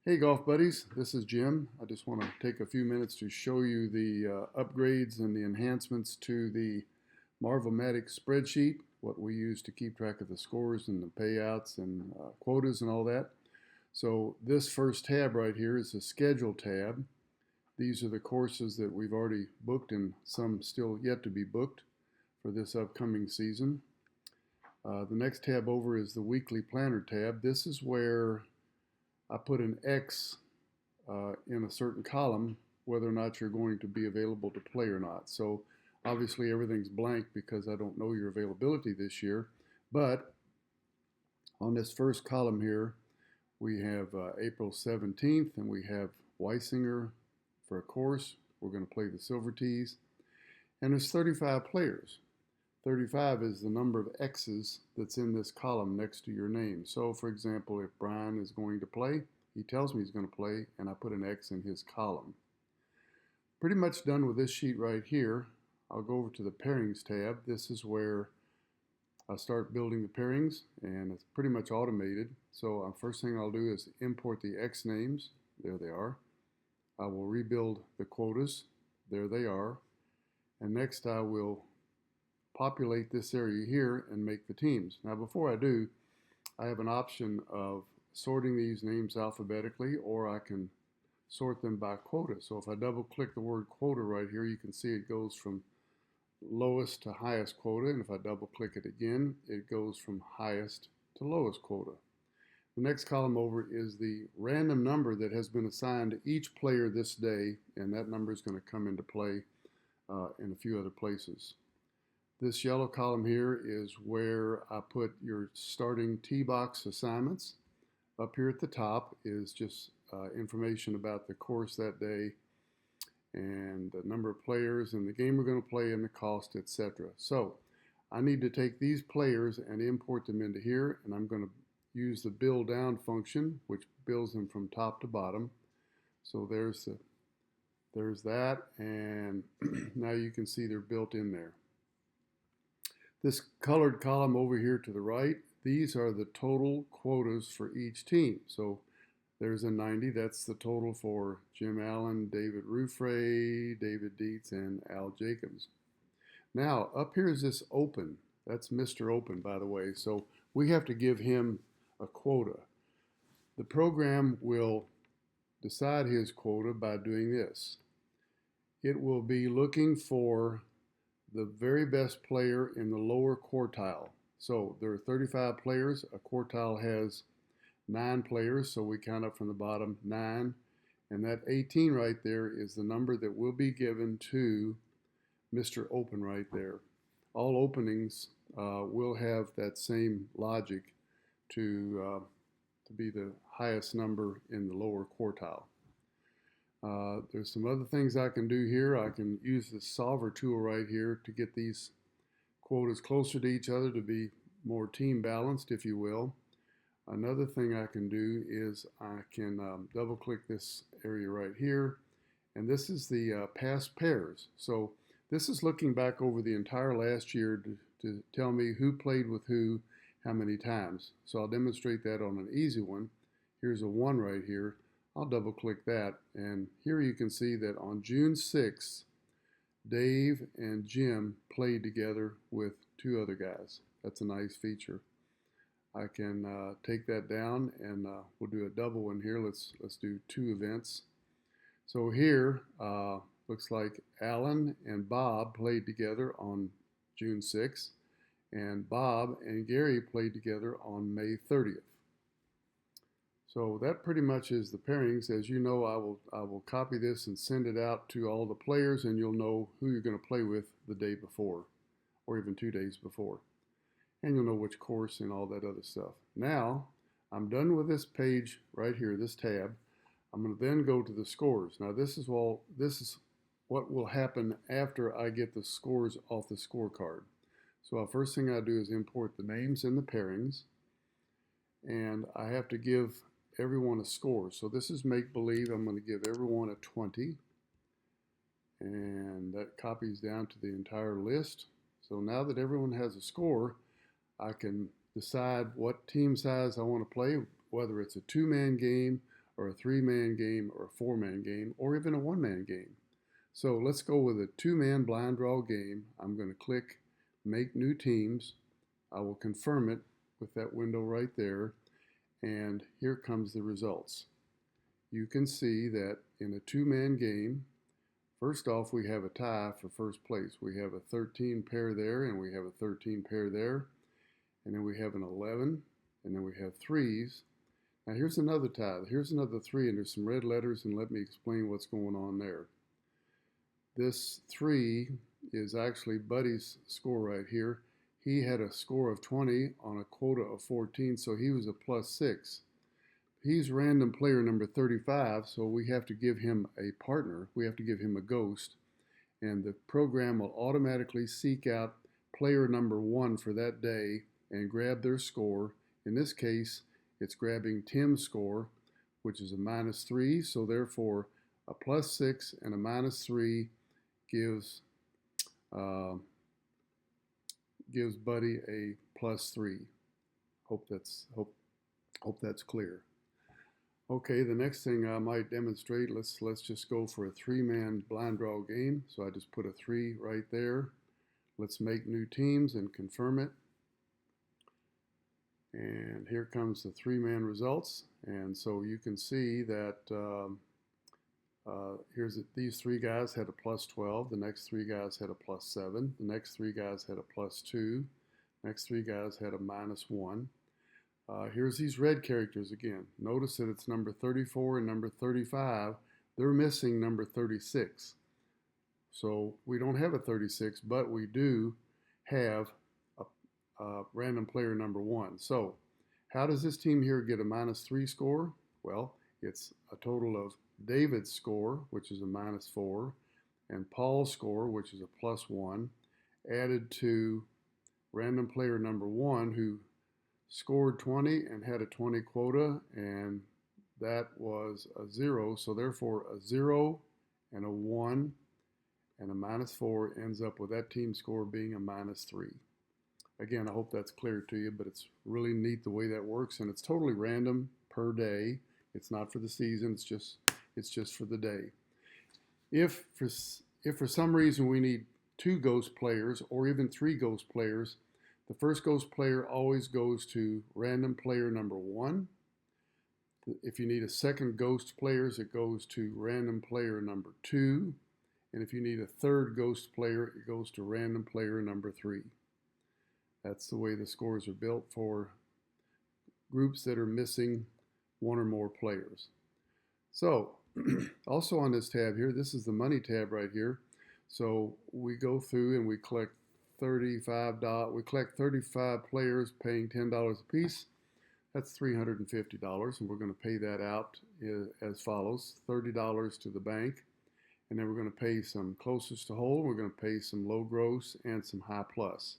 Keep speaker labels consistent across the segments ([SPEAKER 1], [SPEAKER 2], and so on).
[SPEAKER 1] Hey golf buddies, this is Jim. I just want to take a few minutes to show you the upgrades and the enhancements to the Marv-O-Matic spreadsheet, what we use to keep track of the scores and the payouts and quotas and all that. So this first tab right here is the schedule tab. These are the courses that we've already booked and some still yet to be booked for this upcoming season. The next tab over is the weekly planner tab. This is where I put an X in a certain column, whether or not you're going to be available to play or not. So obviously everything's blank because I don't know your availability this year. But on this first column here, we have April 17th, and we have Weisinger for a course. We're going to play the Silver Tees. And there's 35 players. 35 is the number of X's that's in this column next to your name. So for example, if Brian is going to play, he tells me he's going to play, and I put an X in his column. Pretty much done with this sheet right here. I'll go over to the pairings tab. This is where I start building the pairings, and it's pretty much automated. So first thing I'll do is import the X names. There they are. I will rebuild the quotas. There they are. And next I will populate this area here and make the teams. Now before I do, I have an option of sorting these names alphabetically, or I can sort them by quota. So if I double click the word quota right here, you can see it goes from lowest to highest quota, and if I double click it again, it goes from highest to lowest quota. The next column over is the random number that has been assigned to each player this day, and that number is going to come into play in a few other places. This yellow column here is where I put your starting tee box assignments. Up here at the top is just information about the course that day and the number of players and the game we're going to play and the cost, etc. So I need to take these players and import them into here, and I'm going to use the build down function, which builds them from top to bottom. So there's that, and now you can see they're built in there. This colored column over here to the right, these are the total quotas for each team. So there's a 90, that's the total for Jim Allen, David Ruffray, David Dietz, and Al Jacobs. Now, up here is this open. That's Mr. Open, by the way. So we have to give him a quota. The program will decide his quota by doing this. It will be looking for the very best player in the lower quartile. So there are 35 players. A quartile has 9 players, so we count up from the bottom 9. And that 18 right there is the number that will be given to Mr. Open right there. All openings will have that same logic to be the highest number in the lower quartile. There's some other things I can do here. I can use the solver tool right here to get these quotas closer to each other to be more team balanced, if you will. Another thing I can do is I can double click this area right here, and this is the past pairs. So this is looking back over the entire last year to tell me who played with who how many times. So I'll demonstrate that on an easy one. Here's a 1 right here. I'll double click that, and here you can see that on June 6th, Dave and Jim played together with 2 other guys. That's a nice feature. I can take that down, and we'll do a double one here. Let's do 2 events. So here looks like Alan and Bob played together on June 6th, and Bob and Gary played together on May 30th. So that pretty much is the pairings. As you know, I will copy this and send it out to all the players, and you'll know who you're going to play with the day before, or even 2 days before. And you'll know which course and all that other stuff. Now, I'm done with this page right here, this tab. I'm going to then go to the scores. Now this is what will happen after I get the scores off the scorecard. So first thing I do is import the names and the pairings, and I have to give everyone a score. So this is make-believe. I'm going to give everyone a 20, and that copies down to the entire list. So now that everyone has a score, I can decide what team size I want to play, whether it's a 2-man game or a 3-man game, or a 4-man game, or even a 1-man game. So let's go with a 2-man blind draw game. I'm going to click Make New Teams. I will confirm it with that window right there. And here comes the results. You can see that in a 2-man game, first off, we have a tie for first place. We have a 13 pair there, and we have a 13 pair there. And then we have an 11, and then we have threes. Now here's another tie. Here's another 3, and there's some red letters, and let me explain what's going on there. This 3 is actually Buddy's score right here. He had a score of 20 on a quota of 14, so he was a +6. He's random player number 35, so we have to give him a partner. We have to give him a ghost, and the program will automatically seek out player number 1 for that day and grab their score. In this case, it's grabbing Tim's score, which is a -3, so therefore a +6 and a -3 gives Buddy a +3. Hope that's clear. Okay, the next thing I might demonstrate, let's just go for a 3-man blind draw game. So I just put a 3 right there. Let's make new teams and confirm it. And here comes the 3-man results. And so you can see that these 3 guys had a +12. The next 3 guys had a +7. The next 3 guys had a +2. Next 3 guys had a -1. Here's these red characters again. Notice that it's number 34 and number 35. They're missing number 36. So we don't have a 36, but we do have a random player number 1. So how does this team here get a -3 score? Well, it's a total of David's score, which is a -4, and Paul's score, which is a +1, added to random player number 1, who scored 20 and had a 20 quota, and that was a 0. So therefore a 0 and a 1 and a -4 ends up with that team score being a -3. Again, I hope that's clear to you, but it's really neat the way that works, and it's totally random per day. It's not for the season, it's just for the day. If for some reason we need 2 ghost players or even 3 ghost players, the first ghost player always goes to random player number 1. If you need a second ghost player, it goes to random player number 2. And if you need a third ghost player, it goes to random player number 3. That's the way the scores are built for groups that are missing 1 or more players. So also on this tab here, this is the money tab right here. So we go through and we collect $35. We collect 35 players paying $10 a piece. That's $350, and we're going to pay that out as follows: $30 to the bank, and then we're going to pay some closest to whole. We're going to pay some low gross and some high plus,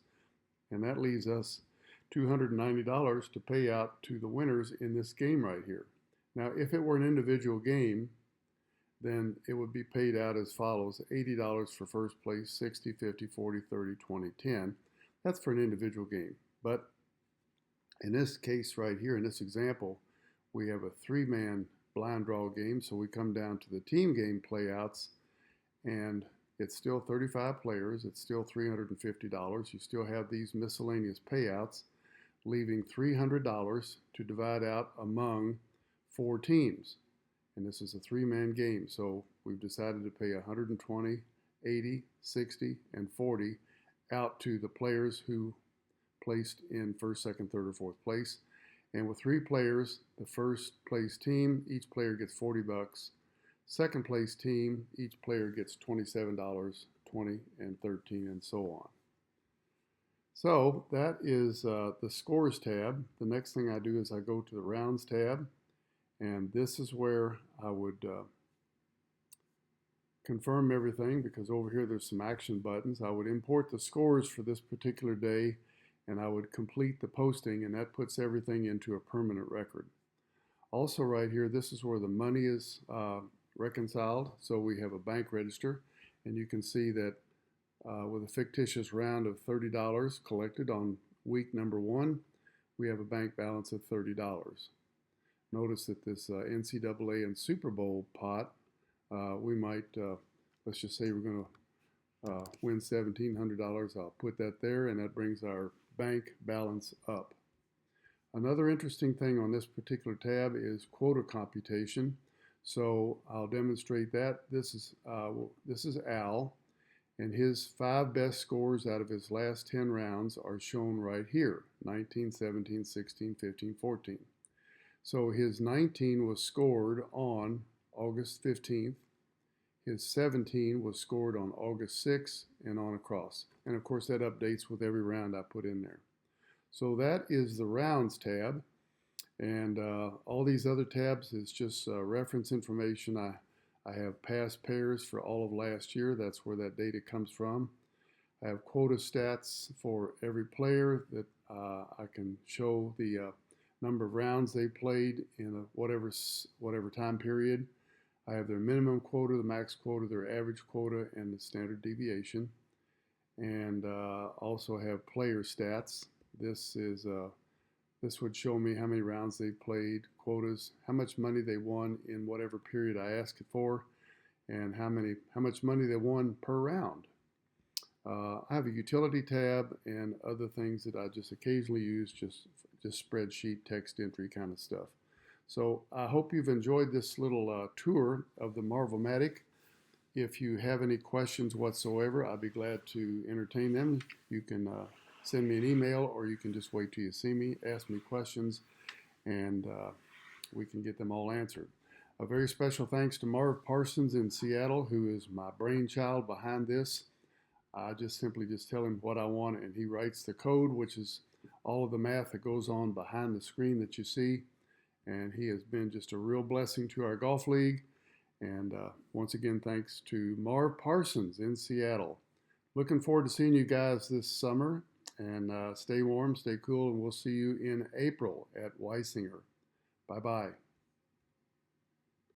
[SPEAKER 1] and that leaves us $290 to pay out to the winners in this game right here. Now, if it were an individual game, then it would be paid out as follows: $80 for first place, 60, 50, 40, 30, 20, 10. That's for an individual game. But in this case right here, in this example, we have a 3-man blind draw game. So we come down to the team game playouts, and it's still 35 players. It's still $350. You still have these miscellaneous payouts, leaving $300 to divide out among 4 teams. And this is a 3-man game, so we've decided to pay 120, 80, 60, and 40 out to the players who placed in first, second, third, or fourth place. And with 3 players, the first place team, each player gets $40. Second place team, each player gets $27, 20, and 13, and so on. So that is the scores tab. The next thing I do is I go to the rounds tab. And this is where I would confirm everything, because over here there's some action buttons. I would import the scores for this particular day, and I would complete the posting, and that puts everything into a permanent record. Also right here, this is where the money is reconciled. So we have a bank register, and you can see that with a fictitious round of $30 collected on week number 1, we have a bank balance of $30. notice that this NCAA and Super Bowl pot, we might, let's just say we're going to win $1,700. I'll put that there, and that brings our bank balance up. Another interesting thing on this particular tab is quota computation. So I'll demonstrate that. This is Al, and his 5 best scores out of his last 10 rounds are shown right here: 19, 17, 16, 15, 14. So his 19 was scored on August 15th. His 17 was scored on August 6th and on across. And of course that updates with every round I put in there. So that is the rounds tab. And all these other tabs is just reference information. I have past pairs for all of last year. That's where that data comes from. I have quota stats for every player that I can show the number of rounds they played in whatever time period. I have their minimum quota, the max quota, their average quota, and the standard deviation. And also have player stats. This would show me how many rounds they played, quotas, how much money they won in whatever period I asked it for, and how much money they won per round. I have a utility tab and other things that I just occasionally use, just spreadsheet, text entry kind of stuff. So I hope you've enjoyed this little tour of the Marv-O-Matic. If you have any questions whatsoever, I'd be glad to entertain them. You can send me an email, or you can just wait till you see me, ask me questions, and we can get them all answered. A very special thanks to Marv Parsons in Seattle, who is my brainchild behind this. I simply tell him what I want, and he writes the code, which is all of the math that goes on behind the screen that you see. And he has been just a real blessing to our golf league. And once again, thanks to Marv Parsons in Seattle. Looking forward to seeing you guys this summer. And stay warm, stay cool, and we'll see you in April at Weisinger. Bye-bye.